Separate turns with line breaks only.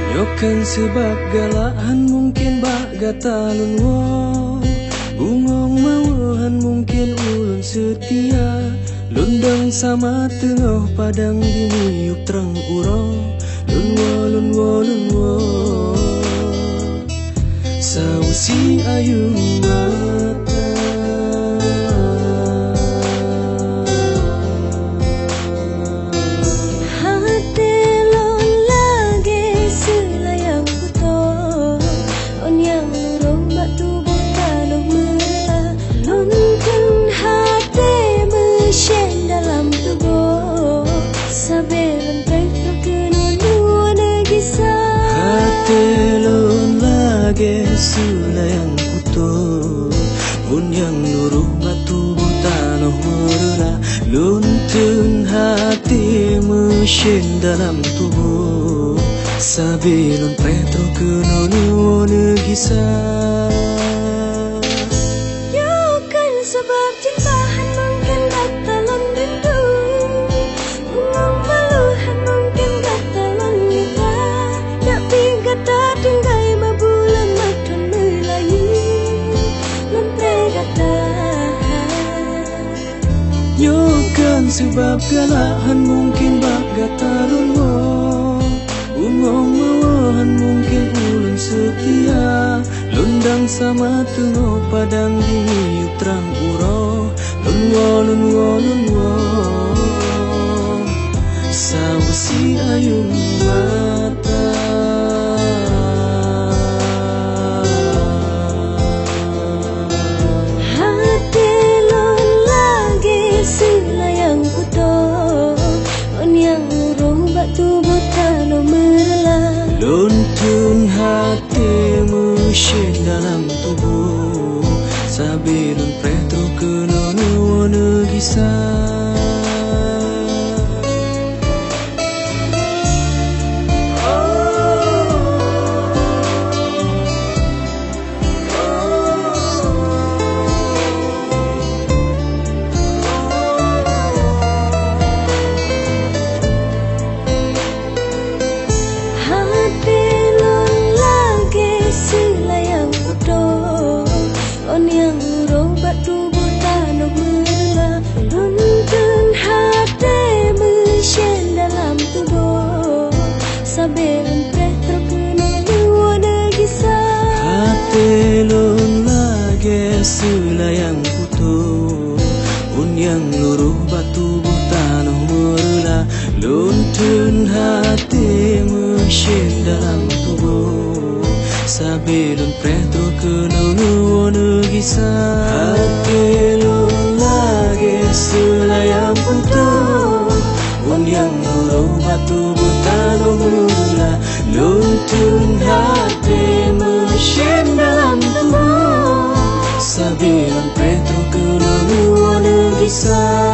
Yokan sebab galahan mungkin bak gatalun wo, bungong mawahan mungkin ulun setia. Lundang sama tengah padang diniuk terang uro, lun wo sausi ayung mata. Telon lagi sulayang kuto, un yang luruh batu tanah merela, luntun hati mesin dalam tubuh, sabilun petro kenonu negisah.
Yokan sebab cintaan mungkin batalan rindu, bungong maluhan mungkin batalan kita. Gata tinggai mabulan matun melayu lempe gata.
Yokan sebab galahan mungkin bak gatalun wo, bungong mawahan mungkin ulun setia. Lundang sama tengok padang diniuk terang uro, lun wo sausi ayung mata. Luntun hatimu syed dalam tubuh, sabilun petro kenonu negisah. Telon lagi sulayang putu, un yang luruh batu tanah merela, luntun hati mesin dalam tubuh, sabilun petro kenonu negisah. Telon lagi sulayang putu, un yang luruh batu tanah merela, luntun hati mesin dalam tubuh, sabilun petro kenonu negisah.